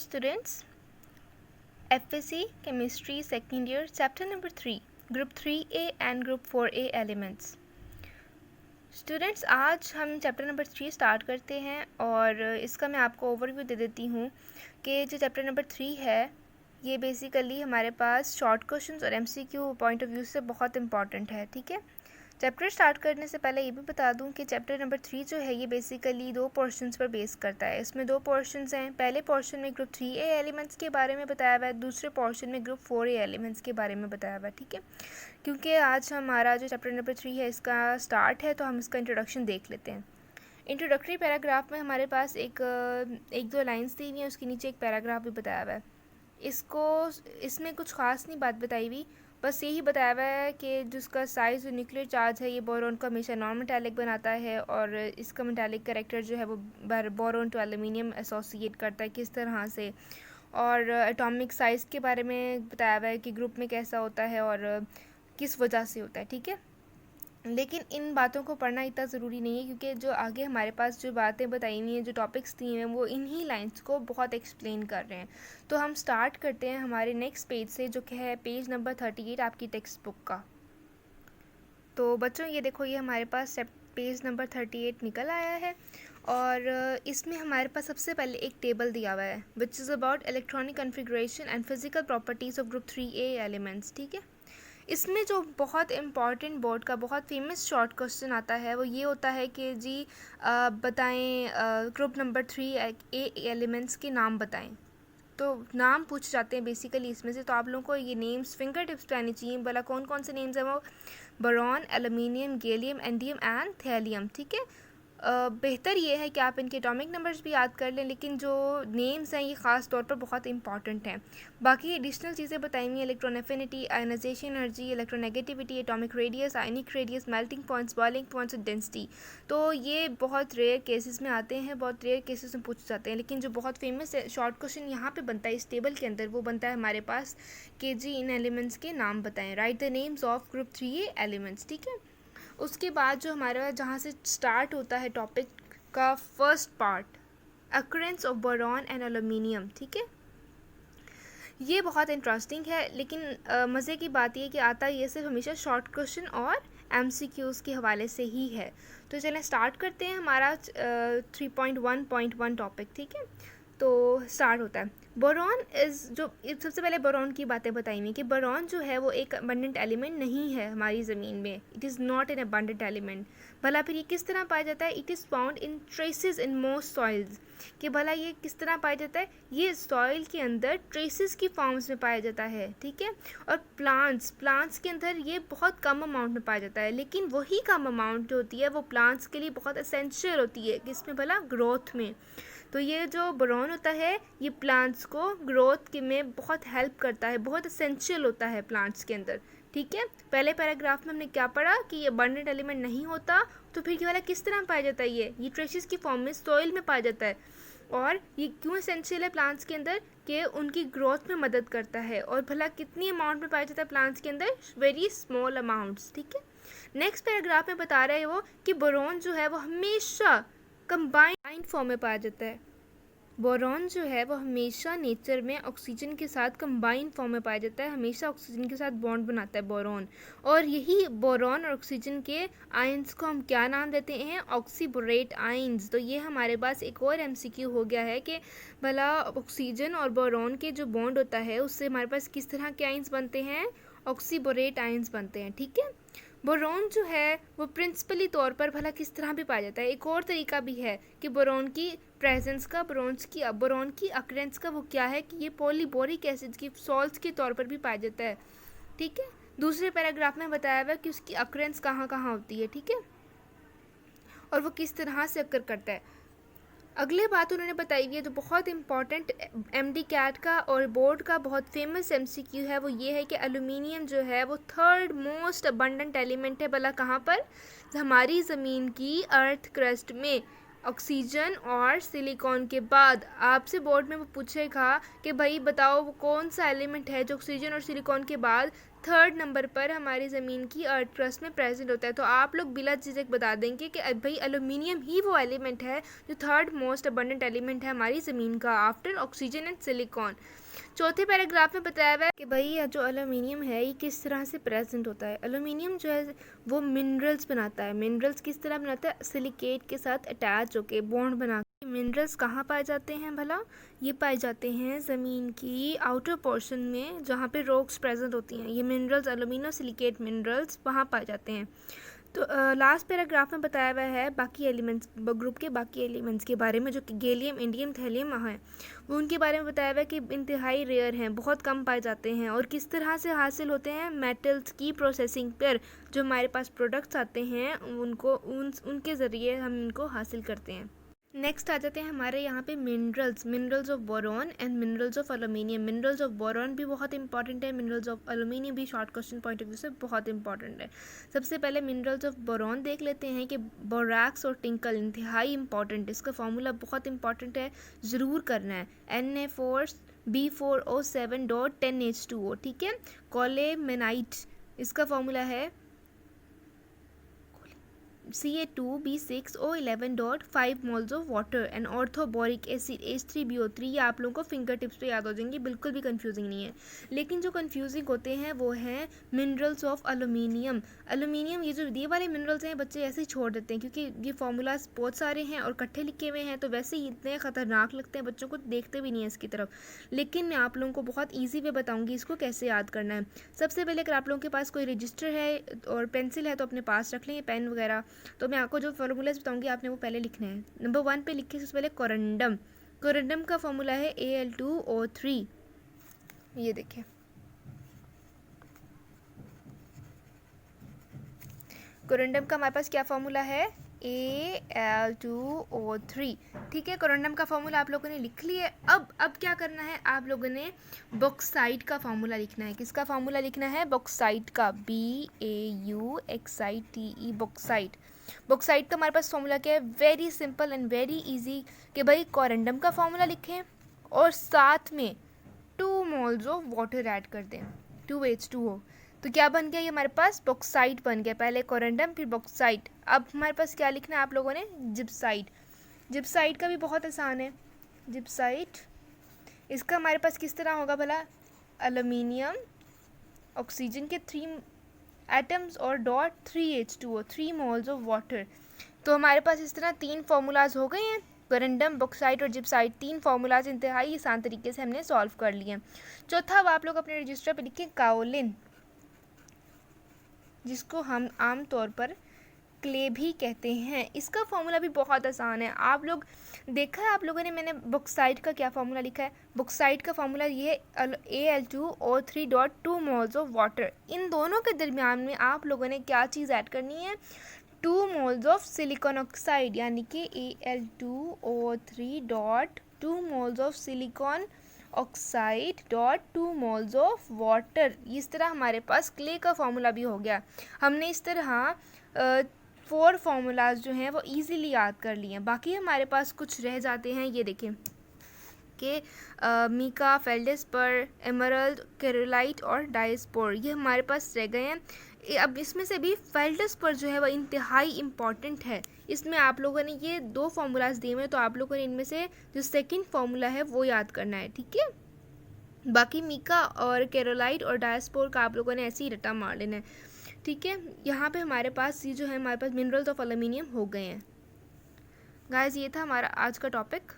students, FSC Chemistry Second Year Chapter Number 3 Group 3A and Group 4A Elements। Students आज हम chapter number 3 start करते हैं और इसका मैं आपको ओवरव्यू दे देती हूँ कि जो चैप्टर नंबर 3 है ये बेसिकली हमारे पास शॉर्ट क्वेश्चंस और MCQ पॉइंट ऑफ व्यू से बहुत इंपॉर्टेंट है। ठीक है, चैप्टर स्टार्ट करने से पहले ये भी बता दूं कि चैप्टर नंबर 3 जो है ये बेसिकली 2 पोर्शंस पर बेस करता है। इसमें 2 पोर्शंस हैं। पहले पोर्शन में ग्रुप 3A एलिमेंट्स के बारे में बताया हुआ है, दूसरे पोर्शन में ग्रुप 4A एलिमेंट्स के बारे में बताया हुआ है। ठीक है, क्योंकि आज हमारा जो चैप्टर नंबर 3 है इसका स्टार्ट है तो हम इसका इंट्रोडक्शन देख लेते हैं। इंट्रोडक्टरी पैराग्राफ में हमारे पास एक दो लाइन्स दी हुई हैं, उसके नीचे एक पैराग्राफ भी बताया हुआ है। इसमें कुछ ख़ास नहीं बात बताई हुई, बस यही बताया हुआ है कि जिसका साइज़ और न्यूक्लियर चार्ज है ये बोरोन को हमेशा नॉन मेटालिक बनाता है और इसका मेटालिक कैरेक्टर जो है वो बोरोन टू एल्यूमिनियम एसोसिएट करता है किस तरह से, और एटॉमिक साइज़ के बारे में बताया हुआ है कि ग्रुप में कैसा होता है और किस वजह से होता है। ठीक है, लेकिन इन बातों को पढ़ना इतना ज़रूरी नहीं है क्योंकि जो आगे हमारे पास जो बातें बताई हुई हैं, जो टॉपिक्स दिए हैं वो इन्हीं लाइंस को बहुत एक्सप्लेन कर रहे हैं। तो हम स्टार्ट करते हैं हमारे नेक्स्ट पेज से, जो कि है पेज नंबर 38 आपकी टेक्स्ट बुक का। तो बच्चों ये देखो, ये हमारे पास पेज नंबर 38 निकल आया है और इसमें हमारे पास सबसे पहले एक टेबल दिया हुआ है which is about electronic configuration and physical properties of group 3A elements. ठीक है, इसमें जो बहुत इम्पॉर्टेंट बोर्ड का बहुत फेमस शॉर्ट क्वेश्चन आता है वो ये होता है कि जी बताएं ग्रुप नंबर 3A एलिमेंट्स के नाम बताएं। तो नाम पूछ जाते हैं बेसिकली इसमें से, तो आप लोगों को ये नेम्स फिंगर टिप्स पे आनी चाहिए। भला कौन कौन से नेम्स हैं वो? Boron, aluminium, gallium, indium and thallium. ठीक है, बेहतर ये है कि आप इनके एटॉमिक नंबर्स भी याद कर लें, लेकिन जो नेम्स हैं ये ख़ास तौर पर बहुत इंपॉर्टेंट हैं। बाकी एडिशनल चीज़ें बताई हुई हैं, electron affinity, ionization energy, electronegativity, atomic radius, ionic radius, melting points, boiling points और डेंसिटी। तो ये बहुत रेयर केसेस में आते हैं, बहुत रेयर केसेस में पूछ जाते हैं, लेकिन जो बहुत फेमस है शॉर्ट क्वेश्चन यहाँ पे बनता है इस टेबल के अंदर, वो बनता है हमारे पास कि जी इन एलिमेंट्स के नाम बताएं, right the names of group 3A elements. ठीक है, उसके बाद जो हमारा जहाँ से स्टार्ट होता है टॉपिक का first part, occurrence of boron and aluminium. ठीक है, ये बहुत इंटरेस्टिंग है, लेकिन मज़े की बात ये कि आता ये सिर्फ हमेशा शॉर्ट क्वेश्चन और MCQs के हवाले से ही है। तो चलें स्टार्ट करते हैं हमारा 3.1.1 टॉपिक। ठीक है, तो स्टार्ट होता है बोरॉन इज़, जो सबसे पहले बोरॉन की बातें बताई हुई कि बोरॉन जो है वो एक अबंडेंट एलिमेंट नहीं है हमारी ज़मीन में। It is not an abundant element. भला फिर ये किस तरह पाया जाता है? It is found in traces in most soils. कि भला ये किस तरह पाया जाता है? ये सॉइल के अंदर ट्रेसेस की फॉर्म्स में पाया जाता है। ठीक है, और प्लांट्स के अंदर ये बहुत कम अमाउंट में पाया जाता है, लेकिन वही कम अमाउंट जो होती है वो प्लांट्स के लिए बहुत एसेंशियल होती है, किसमें भला? ग्रोथ में। तो ये जो बोरॉन होता है ये प्लांट्स को ग्रोथ के में बहुत हेल्प करता है, बहुत एसेंशियल होता है प्लांट्स के अंदर। ठीक है, पहले पैराग्राफ में हमने क्या पढ़ा कि ये अबंडेंट एलिमेंट नहीं होता, तो फिर ये वाला किस तरह पाया जाता है? ये ट्रेसेस की फॉर्म में सॉइल में पाया जाता है। और ये क्यों एसेंशियल है प्लांट्स के अंदर? कि उनकी ग्रोथ में मदद करता है। और भला कितनी अमाउंट में पाया जाता है प्लांट्स के अंदर? Very small amounts. ठीक है, नेक्स्ट पैराग्राफ में बता रहा है वो कि बोरॉन जो है वो हमेशा कंबाइंड फॉर्म में पाया जाता है। बोरॉन जो है वो हमेशा नेचर में ऑक्सीजन के साथ कंबाइंड फॉर्म में पाया जाता है, हमेशा ऑक्सीजन के साथ बॉन्ड बनाता है बोरॉन। और यही बोरॉन और ऑक्सीजन के आयंस को हम क्या नाम देते हैं? ऑक्सीबोरेट आयंस। तो ये हमारे पास एक और MCQ हो गया है कि भला ऑक्सीजन और बोरॉन के जो बॉन्ड होता है उससे हमारे पास किस तरह के आयंस बनते हैं? ऑक्सीबोरेट आयंस बनते हैं। ठीक है, बोरॉन जो है वो प्रिंसिपली तौर पर भला किस तरह भी पाया जाता है? एक और तरीका भी है कि बोरॉन की प्रेजेंस का, बोरॉन की अक्रेंस का वो क्या है कि ये पॉलीबोरिक एसिड की सॉल्ट्स के तौर पर भी पाया जाता है। ठीक है, दूसरे पैराग्राफ में बताया हुआ है कि उसकी अक्रेंस कहाँ कहाँ होती है। ठीक है, और वो किस तरह से अक्कर करता है। अगले बात उन्होंने बताई हुई है जो बहुत इंपॉर्टेंट MD कैट का और बोर्ड का बहुत फेमस MCQ है, वो ये है कि एल्यूमिनियम जो है वो थर्ड मोस्ट अबंडेंट एलिमेंट है। भला कहाँ पर? हमारी ज़मीन की अर्थ क्रस्ट में। ऑक्सीजन और सिलिकॉन के बाद आपसे बोर्ड में वो पूछेगा कि भाई बताओ वो कौन सा एलिमेंट है जो ऑक्सीजन और सिलिकॉन के बाद थर्ड नंबर पर हमारी ज़मीन की अर्थ क्रस्ट में प्रेजेंट होता है। तो आप लोग बिला झिझक बता देंगे कि भाई एल्यूमिनियम ही वो एलिमेंट है जो थर्ड मोस्ट अबंडेंट एलिमेंट है हमारी ज़मीन का आफ्टर ऑक्सीजन एंड सिलिकॉन। चौथे पैराग्राफ में बताया हुआ है कि भाई यह जो एल्यूमिनियम है ये किस तरह से प्रेजेंट होता है। एल्यूमिनियम जो है वो मिनरल्स बनाता है। मिनरल्स किस तरह बनाता है? सिलिकेट के साथ अटैच होके बॉन्ड बना। मिनरल्स कहाँ पाए जाते हैं भला? ये पाए जाते हैं ज़मीन की आउटर पोर्शन में जहाँ पे रॉक्स प्रेजेंट होती हैं। ये मिनरल्स एल्यूमिनो सिलिकेट मिनरल्स वहाँ पाए जाते हैं। तो लास्ट पैराग्राफ में बताया हुआ है बाकी एलिमेंट्स, ग्रुप के बाकी एलिमेंट्स के बारे में जो कि गैलियम, इंडियम, थैलियम है, वो उनके बारे में बताया हुआ है कि इंतहाई रेयर हैं, बहुत कम पाए जाते हैं और किस तरह से हासिल होते हैं। मेटल्स की प्रोसेसिंग पर जो हमारे पास प्रोडक्ट्स आते हैं उनको उनके ज़रिए हम इनको हासिल करते हैं। नेक्स्ट आ जाते हैं हमारे यहाँ पे minerals of boron and minerals of aluminium. Minerals of boron भी बहुत इंपॉर्टेंट है, मिनरल्स ऑफ एल्यूमिनियम भी short question point of view से बहुत इंपॉर्टेंट है। सबसे पहले मिनरल्स ऑफ बोरॉन देख लेते हैं कि बोरैक्स और टिंकल इंतहाई इंपॉर्टेंट, इसका फॉर्मूला बहुत इंपॉर्टेंट है, ज़रूर करना है। Na4B4O7.10H2O, ठीक है। कोलेमेनाइट इसका फॉर्मूला है Ca2B6O11.5 moles of water and orthoboric acid H3BO3। ये आप लोगों को फिंगर टिप्स पे याद हो जाएंगे, बिल्कुल भी कंफ्यूजिंग नहीं है। लेकिन जो कंफ्यूजिंग होते हैं वो हैं मिनरल्स ऑफ एल्यूमिनियम। एल्यूमिनियम ये जो ये वाले मिनरल्स हैं बच्चे ऐसे ही छोड़ देते हैं क्योंकि ये फार्मूलाज बहुत सारे हैं और इकट्ठे लिखे हुए हैं, तो वैसे ही इतने ख़तरनाक लगते हैं, बच्चों को देखते भी नहीं है इसकी तरफ। लेकिन मैं आप लोगों को बहुत ईजी वे बताऊँगी इसको कैसे याद करना है। सबसे पहले अगर आप लोगों के पास कोई रजिस्टर है और पेंसिल है तो अपने पास रख लें, पेन वगैरह। तो मैं आपको जो फार्मूलाज बताऊंगी आपने वो पहले लिखना है। नंबर 1 पे लिखिए सबसे पहले कोरंडम का फार्मूला है Al2O3। ये देखिए कोरंडम का हमारे पास क्या फार्मूला है? Al2O3, ठीक है। कोरंडम का फार्मूला आप लोगों ने लिख लिया। अब क्या करना है, आप लोगों ने बॉक्साइट का फार्मूला लिखना है। किसका फार्मूला लिखना है? बॉक्साइट का, BAUXITE, बॉक्साइट। बॉक्साइट का हमारे पास फार्मूला क्या है? Very simple and very easy कि भाई कोरंडम का फार्मूला लिखें और साथ में 2 मोल्स ऑफ वाटर ऐड कर दें, 2H2O। तो क्या बन गया? ये हमारे पास बॉक्साइट बन गया। पहले कोरंडम फिर बॉक्साइट। अब हमारे पास क्या लिखना है आप लोगों ने? जिप्साइट। जिप्साइट का भी बहुत आसान है, जिप्साइट। इसका हमारे पास किस तरह होगा भला? एल्यूमिनियम, ऑक्सीजन के 3 एटम्स और dot 3H2O, 3 moles of water. तो हमारे पास इस तरह 3 फार्मूलाज हो गए हैं, कोरंडम, बॉक्साइट और जिप्साइट। 3 फार्मूलाज इंतहाई आसान तरीके से हमने सॉल्व कर लिए हैं। चौथा अब आप लोग अपने रजिस्टर पे लिखें काओलिन, जिसको हम आम तौर पर क्ले भी कहते हैं। इसका फार्मूला भी बहुत आसान है। आप लोग देखा है आप लोगों ने, मैंने बॉक्साइट का क्या फार्मूला लिखा है? बॉक्साइट का फार्मूला ये है Al2O3.2 मोल्स ऑफ वाटर। इन दोनों के दरमियान में आप लोगों ने क्या चीज़ ऐड करनी है? 2 मोल्स ऑफ सिलिकॉन ऑक्साइड, यानी कि Al2O3.2 moles of silicon oxide dot 2 moles of water. इस तरह हमारे पास क्ले का फार्मूला भी हो गया। हमने इस तरह 4 फार्मूलाज जो हैं वो इजीली याद कर लिए हैं। बाकी हमारे पास कुछ रह जाते हैं, ये देखें कि मीका, फेल्डस्पर, एमरल्ड, केरोलाइट और डायस्पोर, ये हमारे पास रह गए हैं। अब इसमें से भी फेल्डस्पर जो है वह इंतहाई इम्पॉर्टेंट है। इसमें आप लोगों ने ये 2 फार्मूलाज दिए हुए, तो आप लोगों ने इनमें से जो सेकंड फार्मूला है वो याद करना है, ठीक है। बाकी मीका और केरोलाइट और डायस्पोर का आप लोगों ने ऐसे ही रट्टा मार लेना है, ठीक है। यहाँ पे हमारे पास ये जो है हमारे पास मिनरल्स ऑफ एल्यूमिनियम हो गए हैं। गाइस ये था हमारा आज का टॉपिक।